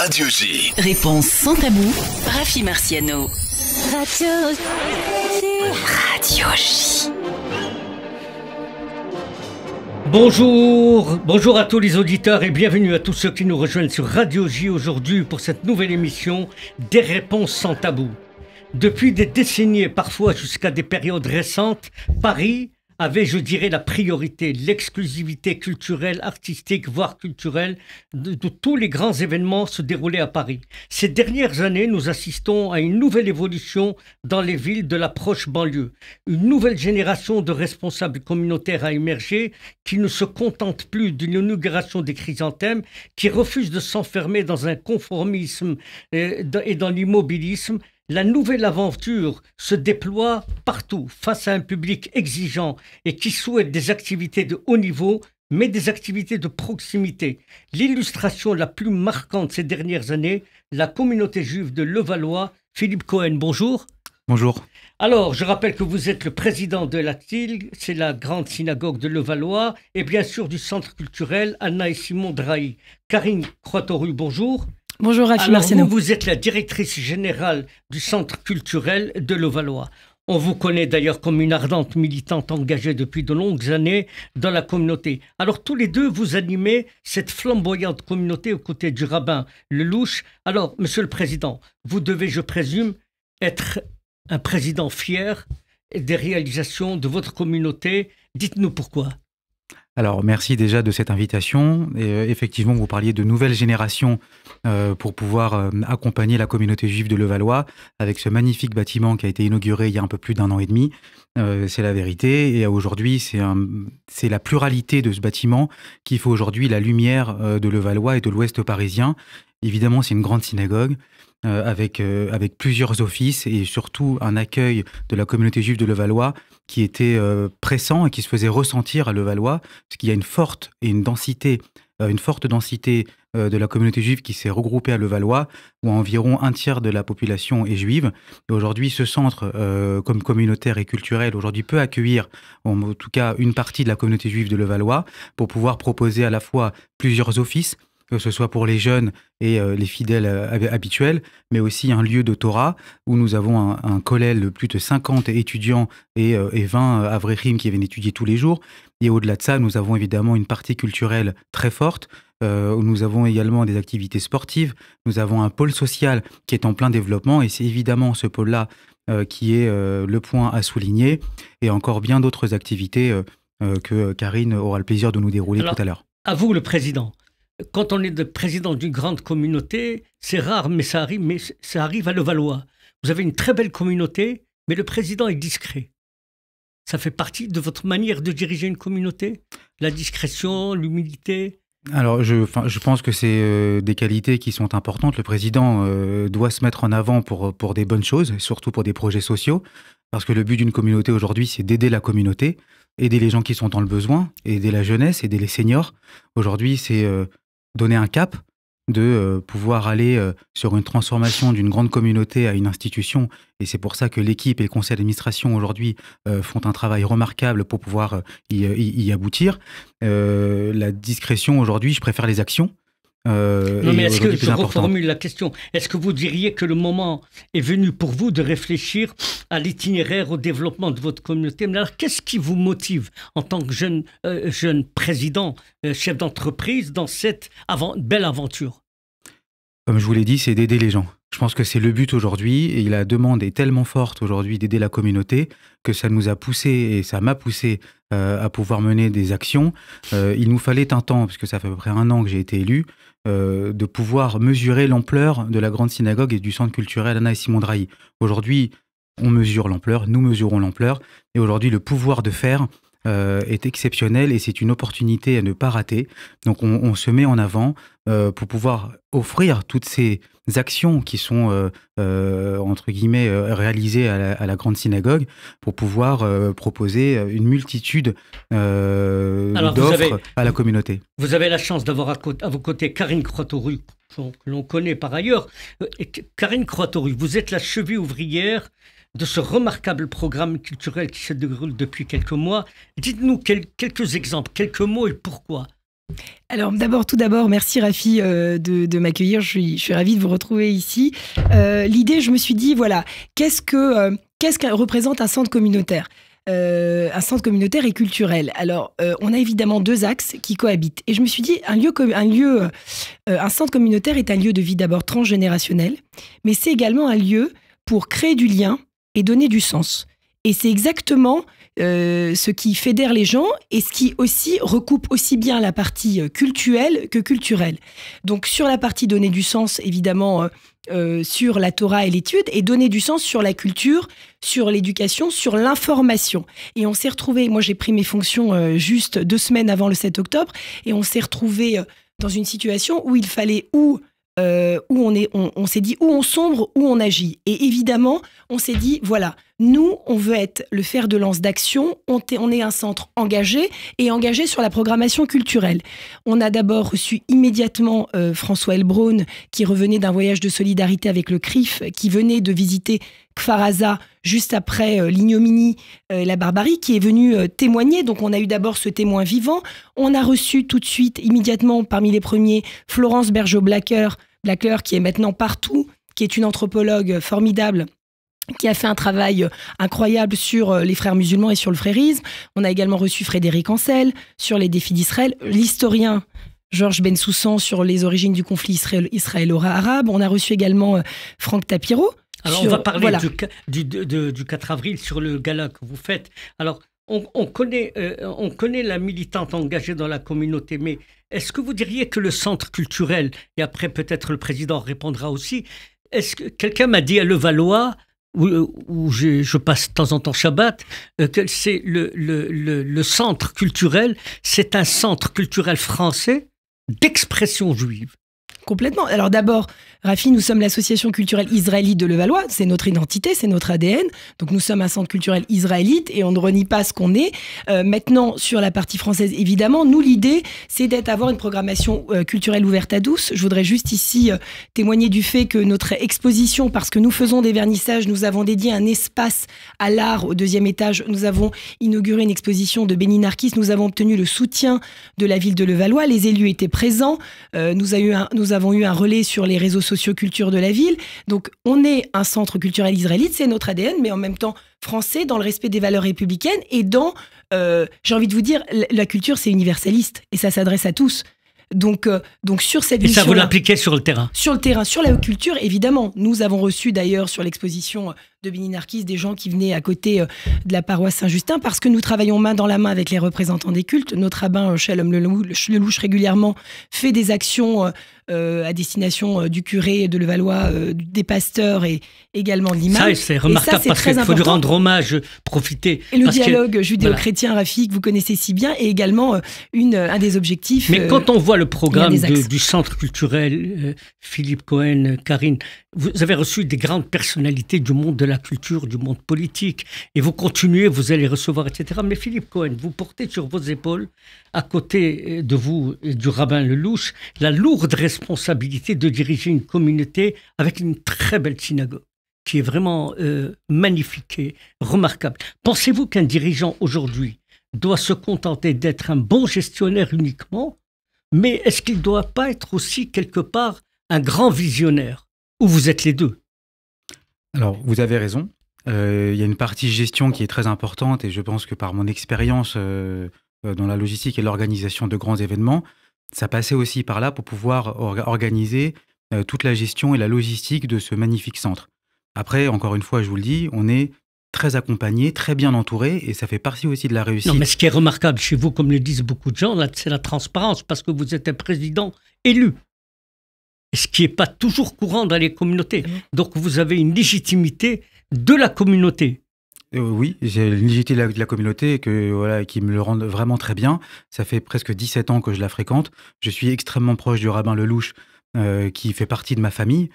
Radio J. Réponse sans tabou, Rafi Marciano. Radio J. Bonjour à tous les auditeurs et bienvenue à tous ceux qui nous rejoignent sur Radio J aujourd'hui pour cette nouvelle émission des réponses sans tabou. Depuis des décennies et parfois jusqu'à des périodes récentes, Paris avait, je dirais, la priorité, l'exclusivité culturelle, artistique, voire culturelle de tous les grands événements se déroulaient à Paris. Ces dernières années, nous assistons à une nouvelle évolution dans les villes de la proche banlieue. Une nouvelle génération de responsables communautaires a émergé qui ne se contentent plus d'une inauguration des chrysanthèmes, qui refusent de s'enfermer dans un conformisme et dans l'immobilisme. La nouvelle aventure se déploie partout face à un public exigeant et qui souhaite des activités de haut niveau, mais des activités de proximité. L'illustration la plus marquante ces dernières années, la communauté juive de Levallois. Philippe Cohen, bonjour. Bonjour. Alors, je rappelle que vous êtes le président de la TIL, c'est la grande synagogue de Levallois, et bien sûr du centre culturel Anna et Simon Drahi. Karine Croatoru, bonjour. Bonjour Rafi Alors, Marciano. vous êtes la directrice générale du centre culturel de Levallois. On vous connaît d'ailleurs comme une ardente militante engagée depuis de longues années dans la communauté. Alors tous les deux, vous animez cette flamboyante communauté aux côtés du rabbin Lelouch. Alors, Monsieur le Président, vous devez, je présume, être un président fier des réalisations de votre communauté. Dites-nous pourquoi. Alors, merci déjà de cette invitation. Et, effectivement, vous parliez de nouvelles générations pour pouvoir accompagner la communauté juive de Levallois avec ce magnifique bâtiment qui a été inauguré il y a un peu plus d'1 an et demi. C'est la vérité. Et aujourd'hui, c'est la pluralité de ce bâtiment qui fait aujourd'hui la lumière de Levallois et de l'Ouest parisien. Évidemment, c'est une grande synagogue avec plusieurs offices et surtout un accueil de la communauté juive de Levallois qui était pressant et qui se faisait ressentir à Levallois, parce qu'il y a une forte densité de la communauté juive qui s'est regroupée à Levallois, où environ un tiers de la population est juive. Et aujourd'hui, ce centre, comme communautaire et culturel, aujourd'hui peut accueillir, en tout cas, une partie de la communauté juive de Levallois, pour pouvoir proposer à la fois plusieurs offices, que ce soit pour les jeunes et les fidèles habituels, mais aussi un lieu de Torah où nous avons un kollel de plus de 50 étudiants et 20 avréchim qui viennent étudier tous les jours. Et au-delà de ça, nous avons évidemment une partie culturelle très forte, où nous avons également des activités sportives, nous avons un pôle social qui est en plein développement, et c'est évidemment ce pôle-là qui est le point à souligner, et encore bien d'autres activités que Karine aura le plaisir de nous dérouler tout à l'heure. À vous, le Président. Quand on est le président d'une grande communauté, c'est rare, mais ça arrive à Levallois. Vous avez une très belle communauté, mais le président est discret. Ça fait partie de votre manière de diriger une communauté? La discrétion, l'humilité? Alors, je pense que c'est des qualités qui sont importantes. Le président doit se mettre en avant pour des bonnes choses, surtout pour des projets sociaux, parce que le but d'une communauté aujourd'hui, c'est d'aider la communauté, aider les gens qui sont dans le besoin, aider la jeunesse, aider les seniors. Aujourd'hui, c'est donner un cap, de pouvoir aller sur une transformation d'une grande communauté à une institution. Et c'est pour ça que l'équipe et le conseil d'administration aujourd'hui font un travail remarquable pour pouvoir y aboutir. La discrétion aujourd'hui, je préfère les actions. Non, mais est-ce que je reformule la question? Est-ce que vous diriez que le moment est venu pour vous de réfléchir à l'itinéraire, au développement de votre communauté? Mais alors, qu'est-ce qui vous motive en tant que jeune président, chef d'entreprise, dans cette belle aventure? Comme je vous l'ai dit, c'est d'aider les gens. Je pense que c'est le but aujourd'hui, et la demande est tellement forte aujourd'hui d'aider la communauté que ça nous a poussé, et ça m'a poussé à pouvoir mener des actions. Il nous fallait un temps, parce que ça fait à peu près 1 an que j'ai été élu, de pouvoir mesurer l'ampleur de la grande synagogue et du centre culturel Anna et Simon Drahi. Aujourd'hui, on mesure l'ampleur, nous mesurons l'ampleur, et aujourd'hui, le pouvoir de faire est exceptionnel, et c'est une opportunité à ne pas rater. Donc on se met en avant pour pouvoir offrir toutes ces actions qui sont entre guillemets réalisées à la grande synagogue, pour pouvoir proposer une multitude d'offres à la communauté. Vous avez la chance d'avoir à vos côtés Karine Croatoru, que l'on connaît par ailleurs. Karine Croatoru, vous êtes la cheville ouvrière de ce remarquable programme culturel qui se déroule depuis quelques mois. Dites-nous quelques exemples, quelques mots et pourquoi. Alors tout d'abord, merci Rafi de m'accueillir. Je suis ravie de vous retrouver ici. L'idée, je me suis dit, voilà, qu'est-ce que représente un centre communautaire ? Un centre communautaire et culturel. Alors, on a évidemment deux axes qui cohabitent. Et je me suis dit, un centre communautaire est un lieu de vie d'abord transgénérationnel, mais c'est également un lieu pour créer du lien et donner du sens. Et c'est exactement ce qui fédère les gens et ce qui aussi recoupe aussi bien la partie cultuelle que culturelle. Donc sur la partie donner du sens, évidemment, sur la Torah et l'étude, et donner du sens sur la culture, sur l'éducation, sur l'information. Et on s'est retrouvés, moi j'ai pris mes fonctions juste 2 semaines avant le 7 octobre, et on s'est retrouvés dans une situation où il fallait où on s'est dit où on sombre, où on agit. Et évidemment, on s'est dit, voilà, nous, on veut être le fer de lance d'action, on est un centre engagé sur la programmation culturelle. On a d'abord reçu immédiatement François Elbron, qui revenait d'un voyage de solidarité avec le CRIF, qui venait de visiter Kfar Aza juste après l'ignominie, la barbarie, qui est venu témoigner. Donc on a eu d'abord ce témoin vivant. On a reçu tout de suite, immédiatement, parmi les premiers, Florence Bergeau-Blackler, qui est maintenant partout, qui est une anthropologue formidable, qui a fait un travail incroyable sur les frères musulmans et sur le frérisme. On a également reçu Frédéric Ancel sur les défis d'Israël, l'historien Georges Bensoussan sur les origines du conflit israélo-arabe. On a reçu également Franck Tapiro. Alors on va parler du 4 avril sur le gala que vous faites. Alors on connaît la militante engagée dans la communauté, mais est-ce que vous diriez que le centre culturel, et après peut-être le président répondra aussi, est-ce que quelqu'un m'a dit à Levallois, où je passe de temps en temps Shabbat, que c'est le centre culturel, c'est un centre culturel français d'expression juive. Complètement. Alors d'abord, Rafi, nous sommes l'association culturelle israélite de Levallois, c'est notre identité, c'est notre ADN, donc nous sommes un centre culturel israélite et on ne renie pas ce qu'on est. Maintenant, sur la partie française, évidemment, nous, l'idée, c'est d'avoir une programmation culturelle ouverte à tous. Je voudrais juste ici témoigner du fait que notre exposition, parce que nous faisons des vernissages, nous avons dédié un espace à l'art au 2e étage, nous avons inauguré une exposition de Béni Narkis, nous avons obtenu le soutien de la ville de Levallois, les élus étaient présents, nous avons eu un relais sur les réseaux socioculture de la ville. Donc, on est un centre culturel israélite, c'est notre ADN, mais en même temps français, dans le respect des valeurs républicaines et dans, j'ai envie de vous dire, la culture, c'est universaliste et ça s'adresse à tous. Donc sur cette mission. Et ça, vous l'appliquez sur le terrain ? Sur le terrain, sur la culture, évidemment. Nous avons reçu d'ailleurs sur l'exposition de Béni Narkis des gens qui venaient à côté de la paroisse Saint-Justin parce que nous travaillons main dans la main avec les représentants des cultes. Notre rabbin Shalom Lelouch régulièrement fait des actions à destination du curé de Levallois, des pasteurs et également de l'imam. Ça, c'est remarquable parce qu'il faut lui rendre hommage, profiter. Et le dialogue judéo-chrétien, Rafi, que vous connaissez si bien, est également un des objectifs. Mais quand on voit le programme du centre culturel, Philippe Cohen, Karine, vous avez reçu des grandes personnalités du monde de la culture, du monde politique, et vous continuez, vous allez recevoir, etc. Mais Philippe Cohen, vous portez sur vos épaules, à côté de vous et du rabbin Lelouch, la lourde responsabilité de diriger une communauté avec une très belle synagogue, qui est vraiment magnifique et remarquable. Pensez-vous qu'un dirigeant aujourd'hui doit se contenter d'être un bon gestionnaire uniquement, mais est-ce qu'il ne doit pas être aussi quelque part un grand visionnaire ? Ou vous êtes les deux ? Alors, vous avez raison. Il y a une partie gestion qui est très importante et je pense que par mon expérience dans la logistique et l'organisation de grands événements, ça passait aussi par là pour pouvoir organiser toute la gestion et la logistique de ce magnifique centre. Après, encore une fois, je vous le dis, on est très accompagné, très bien entouré et ça fait partie aussi de la réussite. Non, mais ce qui est remarquable chez vous, comme le disent beaucoup de gens, là, c'est la transparence parce que vous êtes un président élu. Ce qui n'est pas toujours courant dans les communautés. Donc vous avez une légitimité de la communauté. Oui, j'ai une légitimité de la communauté qui me le rend vraiment très bien. Ça fait presque 17 ans que je la fréquente. Je suis extrêmement proche du rabbin Lelouch, qui fait partie de ma famille,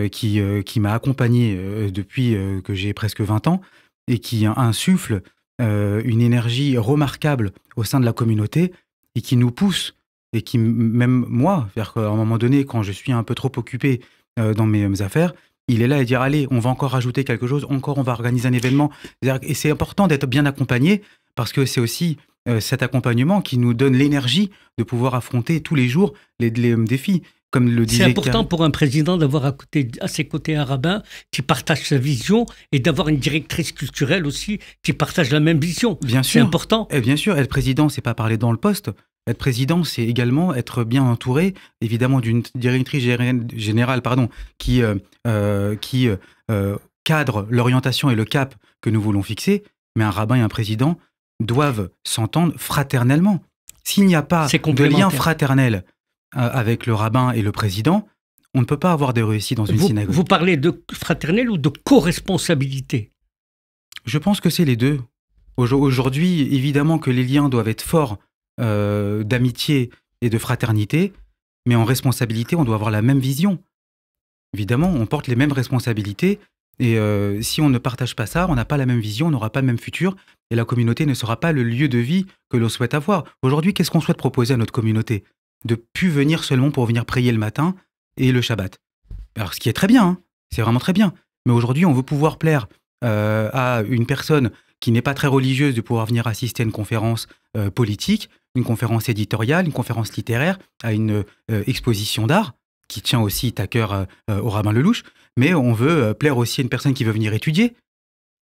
qui m'a accompagné depuis que j'ai presque 20 ans et qui insuffle une énergie remarquable au sein de la communauté et qui nous pousse et qui, même moi, c'est-à-dire qu'à un moment donné, quand je suis un peu trop occupé dans mes affaires, il est là et dire, allez, on va encore rajouter quelque chose, on va organiser un événement. Et c'est important d'être bien accompagné parce que c'est aussi cet accompagnement qui nous donne l'énergie de pouvoir affronter tous les jours les défis. Comme le disait C'est important pour un président d'avoir à ses côtés un rabbin qui partage sa vision et d'avoir une directrice culturelle aussi qui partage la même vision. Bien sûr. C'est important. Et bien sûr, être président, c'est pas parler dans le poste. Être président, c'est également être bien entouré, évidemment, d'une directrice générale qui cadre l'orientation et le cap que nous voulons fixer. Mais un rabbin et un président doivent s'entendre fraternellement. S'il n'y a pas de lien fraternel avec le rabbin et le président, on ne peut pas avoir de réussite dans une synagogue. Vous parlez de fraternel ou de co-responsabilité? Je pense que c'est les deux. Aujourd'hui, évidemment que les liens doivent être forts d'amitié et de fraternité, mais en responsabilité, on doit avoir la même vision. Évidemment, on porte les mêmes responsabilités, et si on ne partage pas ça, on n'a pas la même vision, on n'aura pas le même futur, et la communauté ne sera pas le lieu de vie que l'on souhaite avoir. Aujourd'hui, qu'est-ce qu'on souhaite proposer à notre communauté? De plus venir seulement pour venir prier le matin et le Shabbat. Alors, ce qui est très bien, hein, c'est vraiment très bien. Mais aujourd'hui, on veut pouvoir plaire à une personne qui n'est pas très religieuse de pouvoir venir assister à une conférence politique, une conférence éditoriale, une conférence littéraire, à une exposition d'art, qui tient aussi à cœur au rabbin Lelouch. Mais on veut plaire aussi à une personne qui veut venir étudier.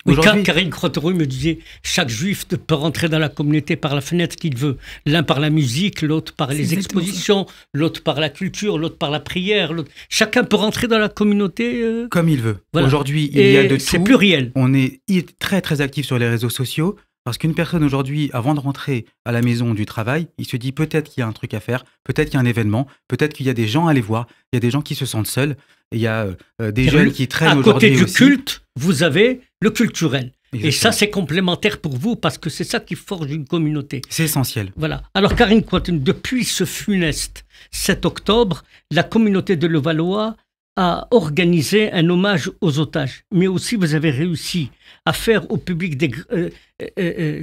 Oui, Karine Croteroux me disait, chaque juif peut rentrer dans la communauté par la fenêtre qu'il veut. L'un par la musique, l'autre par les expositions, l'autre par la culture, l'autre par la prière. Chacun peut rentrer dans la communauté comme il veut. Voilà. Aujourd'hui, il y a de tout. C'est pluriel. On est très très actif sur les réseaux sociaux parce qu'une personne aujourd'hui, avant de rentrer à la maison du travail, il se dit peut-être qu'il y a un truc à faire, peut-être qu'il y a un événement, peut-être qu'il y a des gens à aller voir, il y a des gens qui se sentent seuls, et il y a des jeunes qui traînent aujourd'hui aussi. À côté du culte, vous avez le culturel. Exactement. Et ça, c'est complémentaire pour vous parce que c'est ça qui forge une communauté. C'est essentiel. Voilà. Alors, Karine Croteroux, depuis ce funeste 7 octobre, la communauté de Levallois a organisé un hommage aux otages. Mais aussi, vous avez réussi à faire au public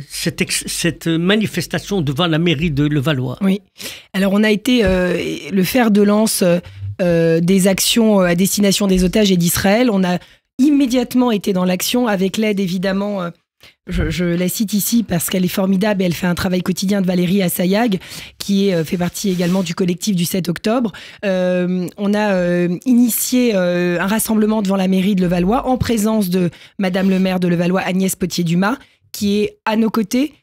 cette manifestation devant la mairie de Levallois. Oui. Alors, on a été le fer de lance des actions à destination des otages et d'Israël. On a immédiatement été dans l'action avec l'aide, évidemment, je la cite ici parce qu'elle est formidable et elle fait un travail quotidien de Valérie Assayag, qui fait partie également du collectif du 7 octobre. On a initié un rassemblement devant la mairie de Levallois en présence de Madame le maire de Levallois, Agnès Potier-Dumas, qui est à nos côtés,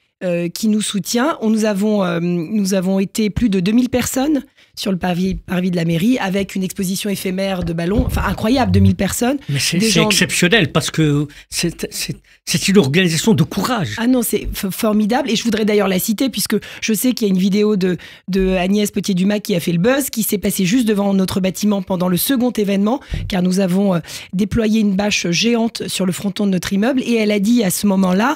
qui nous soutient. Nous avons été plus de 2000 personnes sur le parvis de la mairie, avec une exposition éphémère de ballons, enfin incroyable, 2000 personnes. Mais c'est exceptionnel, parce que c'est une organisation de courage. Ah non, c'est formidable, et je voudrais d'ailleurs la citer, puisque je sais qu'il y a une vidéo de Agnès Potier-Dumas qui a fait le buzz, qui s'est passée juste devant notre bâtiment pendant le second événement, car nous avons déployé une bâche géante sur le fronton de notre immeuble, et elle a dit à ce moment-là,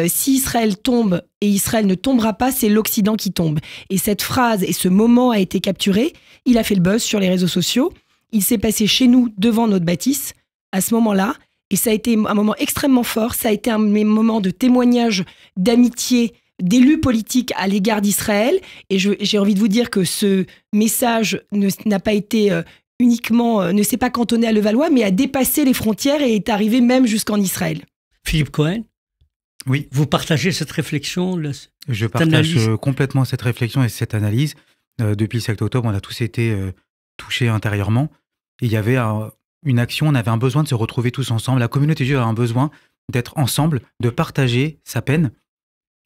si Israël tombe, et Israël ne tombera pas, c'est l'Occident qui tombe. Et cette phrase et ce moment a été capturé, il a fait le buzz sur les réseaux sociaux, il s'est passé chez nous devant notre bâtisse à ce moment-là, et ça a été un moment extrêmement fort, ça a été un moment de témoignage, d'amitié, d'élus politiques à l'égard d'Israël, et j'ai envie de vous dire que ce message n'a pas été uniquement, ne s'est pas cantonné à Levallois, mais a dépassé les frontières et est arrivé même jusqu'en Israël. Philippe Cohen? Oui. Vous partagez cette réflexion? Je partage complètement cette réflexion et cette analyse. Depuis le 7 octobre, on a tous été touchés intérieurement. Et il y avait une action, on avait un besoin de se retrouver tous ensemble. La communauté juive a un besoin d'être ensemble, de partager sa peine.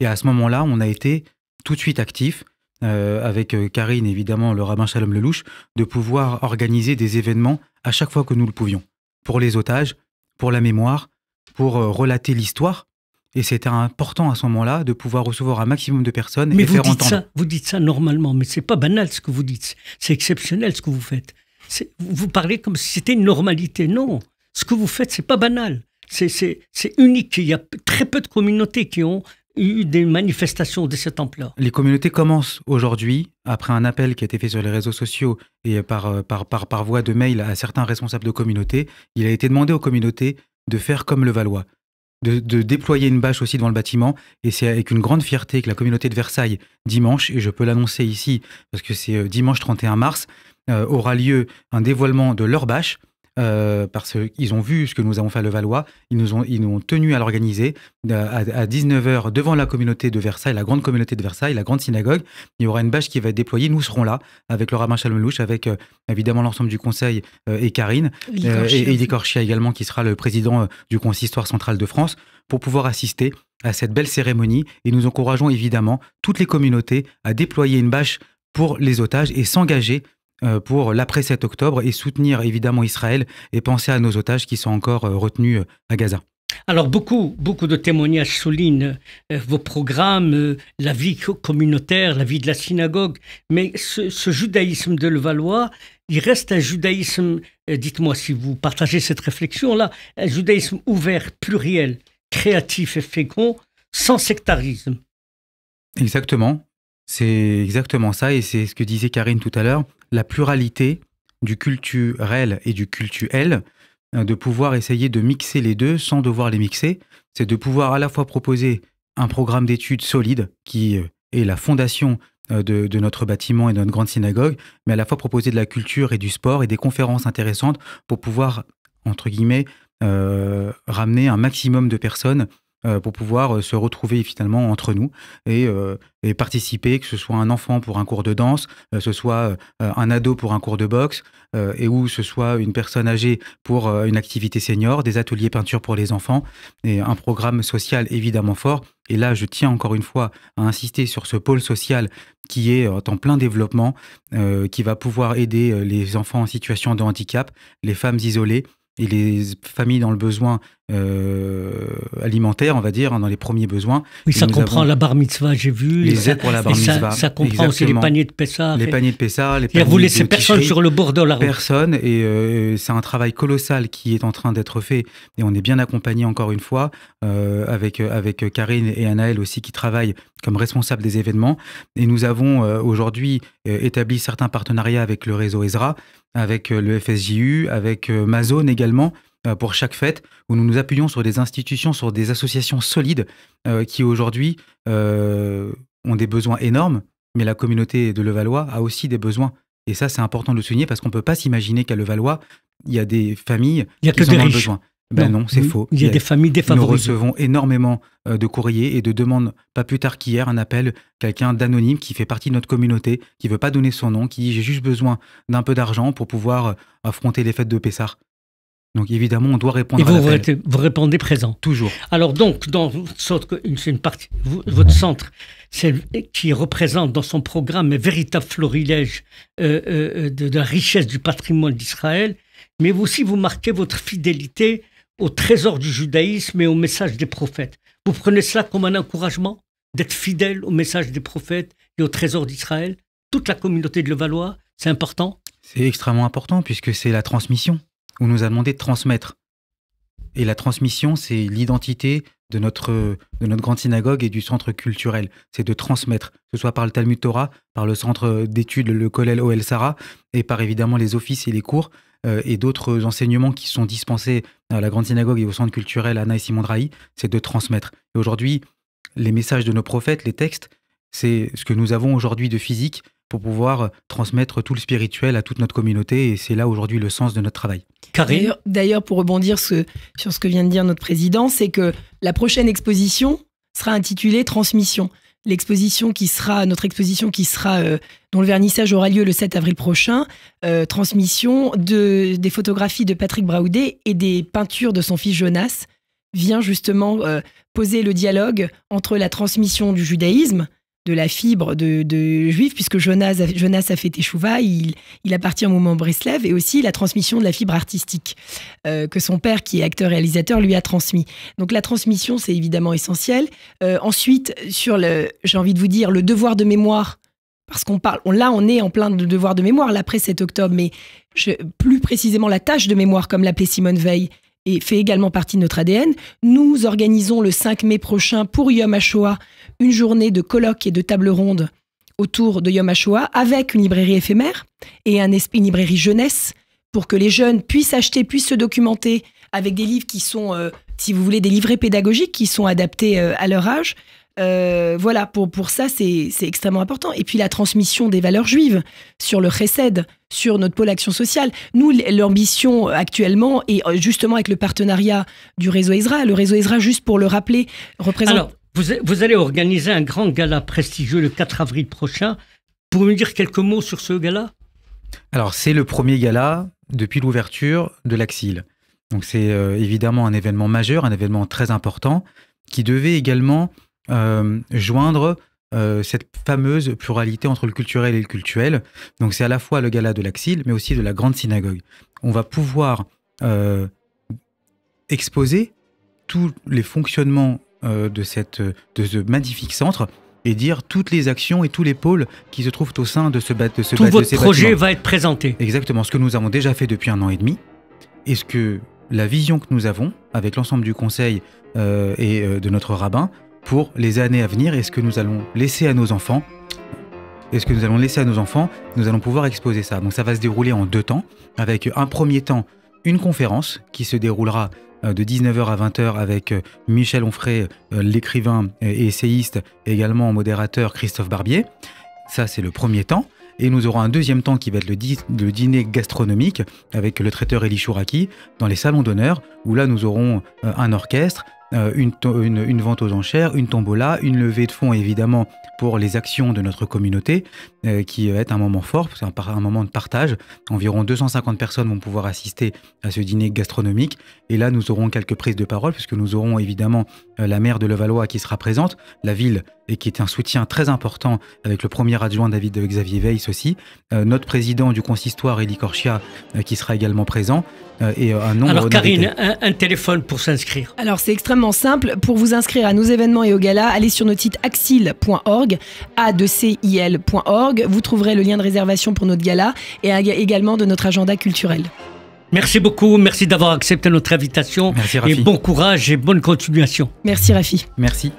Et à ce moment-là, on a été tout de suite actifs, avec Karine, évidemment, le rabbin Shalom Lelouch, de pouvoir organiser des événements à chaque fois que nous le pouvions. Pour les otages, pour la mémoire, pour relater l'histoire. Et c'était important à ce moment-là de pouvoir recevoir un maximum de personnes et faire entendre. Vous dites ça normalement, mais c'est pas banal ce que vous dites. C'est exceptionnel ce que vous faites. Vous parlez comme si c'était une normalité. Non, ce que vous faites, c'est pas banal. C'est unique. Il y a très peu de communautés qui ont eu des manifestations de cette ampleur. Les communautés commencent aujourd'hui, après un appel qui a été fait sur les réseaux sociaux et par voie de mail à certains responsables de communautés. Il a été demandé aux communautés de faire comme Levallois. De déployer une bâche aussi devant le bâtiment, et c'est avec une grande fierté que la communauté de Versailles, dimanche, et je peux l'annoncer ici, parce que c'est dimanche 31 mars, aura lieu un dévoilement de leur bâche, parce qu'ils ont vu ce que nous avons fait à Levallois. Ils nous ont tenus à l'organiser à 19h devant la communauté de Versailles, la grande communauté de Versailles, la grande synagogue. Il y aura une bâche qui va être déployée. Nous serons là avec le rabbin Shalom Louch, avec évidemment l'ensemble du conseil et Karine, et Eli Korshia également, qui sera le président du consistoire central de France, pour pouvoir assister à cette belle cérémonie. Et nous encourageons évidemment toutes les communautés à déployer une bâche pour les otages et s'engager pour l'après 7 octobre et soutenir évidemment Israël et penser à nos otages qui sont encore retenus à Gaza. Alors beaucoup de témoignages soulignent vos programmes, la vie communautaire, la vie de la synagogue, mais ce judaïsme de Levallois, il reste un judaïsme, dites-moi si vous partagez cette réflexion-là, un judaïsme ouvert, pluriel, créatif et fécond, sans sectarisme. Exactement, c'est exactement ça, et c'est ce que disait Karine tout à l'heure, la pluralité du culturel et du cultuel, de pouvoir essayer de mixer les deux sans devoir les mixer, c'est de pouvoir à la fois proposer un programme d'études solide qui est la fondation de notre bâtiment et de notre grande synagogue, mais à la fois proposer de la culture et du sport et des conférences intéressantes pour pouvoir, entre guillemets, ramener un maximum de personnes pour pouvoir se retrouver finalement entre nous et participer, que ce soit un enfant pour un cours de danse, ce soit un ado pour un cours de boxe, et où ce soit une personne âgée pour une activité senior, des ateliers peinture pour les enfants, et un programme social évidemment fort. Et là, je tiens encore une fois à insister sur ce pôle social qui est en plein développement, qui va pouvoir aider les enfants en situation de handicap, les femmes isolées, et les familles dans le besoin alimentaire, on va dire, dans les premiers besoins. Oui, ça comprend la bar mitzvah, j'ai vu. Les aides pour la bar mitzvah. Ça comprend aussi les paniers de Pessah. Les paniers de Pessah. Les paniers vous laissez personne sur le bord de la route. Personne, et c'est un travail colossal qui est en train d'être fait, et on est bien accompagné encore une fois, avec Karine et Anaël aussi, qui travaillent comme responsables des événements. Et nous avons aujourd'hui établi certains partenariats avec le réseau Ezra, avec le FSJU, avec Mazone également, pour chaque fête, où nous nous appuyons sur des institutions, sur des associations solides qui aujourd'hui ont des besoins énormes, mais la communauté de Levallois a aussi des besoins. Et ça, c'est important de le souligner, parce qu'on ne peut pas s'imaginer qu'à Levallois, il y a des familles qui sont dans le besoin. Ben non, c'est faux. Il y a des familles défavorisées. Nous recevons énormément de courriers et de demandes, pas plus tard qu'hier, un appel, quelqu'un d'anonyme qui fait partie de notre communauté, qui ne veut pas donner son nom, qui dit « j'ai juste besoin d'un peu d'argent pour pouvoir affronter les fêtes de Pessah ». Donc évidemment, on doit répondre à l'appel. Vous répondez présent. Toujours. Alors donc, dans une partie, votre centre, qui représente dans son programme un véritable florilège de la richesse du patrimoine d'Israël, mais aussi vous marquez votre fidélité au trésor du judaïsme et au message des prophètes. Vous prenez cela comme un encouragement d'être fidèle au message des prophètes et au trésor d'Israël. Toute la communauté de Levallois, c'est important. C'est extrêmement important, puisque c'est la transmission. On nous a demandé de transmettre. Et la transmission, c'est l'identité de notre grande synagogue et du centre culturel. C'est de transmettre, que ce soit par le Talmud Torah, par le centre d'études, le Kollel Ohel Sarah, et par évidemment les offices et les cours, et d'autres enseignements qui sont dispensés à la grande synagogue et au centre culturel Anna et Simon Drahi, c'est de transmettre. Et aujourd'hui, les messages de nos prophètes, les textes, c'est ce que nous avons aujourd'hui de physique pour pouvoir transmettre tout le spirituel à toute notre communauté, et c'est là aujourd'hui le sens de notre travail. D'ailleurs, pour rebondir sur ce que vient de dire notre président, c'est que la prochaine exposition sera intitulée Transmission. Notre exposition qui sera, dont le vernissage aura lieu le 7 avril prochain, transmission des photographies de Patrick Braoudé et des peintures de son fils Jonas, vient justement poser le dialogue entre la transmission du judaïsme, de la fibre de juif, puisque Jonas a fait Teshuvah, il appartient au mouvement Breslev, et aussi la transmission de la fibre artistique que son père, qui est acteur-réalisateur, lui a transmis. Donc la transmission, c'est évidemment essentiel. Ensuite, j'ai envie de vous dire, le devoir de mémoire, parce on est en plein de devoir de mémoire, l'après 7 octobre, mais plus précisément la tâche de mémoire, comme l'appelait Simone Veil, et fait également partie de notre ADN. Nous organisons le 5 mai prochain pour Yom HaShoah une journée de colloques et de tables rondes autour de Yom HaShoah avec une librairie éphémère et une librairie jeunesse pour que les jeunes puissent se documenter avec des livres qui sont, si vous voulez, des livrets pédagogiques qui sont adaptés à leur âge. Voilà, pour ça, c'est extrêmement important. Et puis la transmission des valeurs juives sur le chesed, sur notre pôle action sociale. Nous, l'ambition actuellement, et justement avec le partenariat du Réseau Ezra, le Réseau Ezra, juste pour le rappeler, représente... Alors, vous allez organiser un grand gala prestigieux le 4 avril prochain. Pouvez-vous me dire quelques mots sur ce gala? Alors, c'est le premier gala depuis l'ouverture de l'Axil. Donc, c'est évidemment un événement majeur, un événement très important, qui devait également joindre cette fameuse pluralité entre le culturel et le cultuel. Donc, c'est à la fois le gala de l'Axil, mais aussi de la Grande Synagogue. On va pouvoir exposer tous les fonctionnements de ce magnifique centre et dire toutes les actions et tous les pôles qui se trouvent au sein de ce bâtiment. Tout votre projet va être présenté. Exactement, ce que nous avons déjà fait depuis 1 an et demi, et ce que la vision que nous avons avec l'ensemble du conseil et de notre rabbin pour les années à venir, et ce que nous allons laisser à nos enfants. Nous allons pouvoir exposer ça. Donc ça va se dérouler en 2 temps, avec un premier temps, une conférence qui se déroulera de 19h à 20h avec Michel Onfray, l'écrivain et essayiste, et également modérateur Christophe Barbier. Ça, c'est le premier temps. Et nous aurons un deuxième temps qui va être le dîner gastronomique avec le traiteur Eli Chouraki dans les salons d'honneur, où là, nous aurons un orchestre, une vente aux enchères, une tombola, une levée de fonds évidemment pour les actions de notre communauté qui va être un moment fort, c'est un moment de partage. Environ 250 personnes vont pouvoir assister à ce dîner gastronomique et là nous aurons quelques prises de parole puisque nous aurons évidemment la maire de Levallois qui sera présente, la ville et qui est un soutien très important avec le premier adjoint David Xavier Weiss aussi, notre président du consistoire Eli Korchia qui sera également présent et un nombre... Alors Karine, un téléphone pour s'inscrire. Alors c'est extrêmement simple, pour vous inscrire à nos événements et au gala, allez sur notre site axil.org, a2cil.org, vous trouverez le lien de réservation pour notre gala et également de notre agenda culturel. Merci beaucoup, merci d'avoir accepté notre invitation. Merci Rafi. Et bon courage et bonne continuation. Merci Rafi. Merci.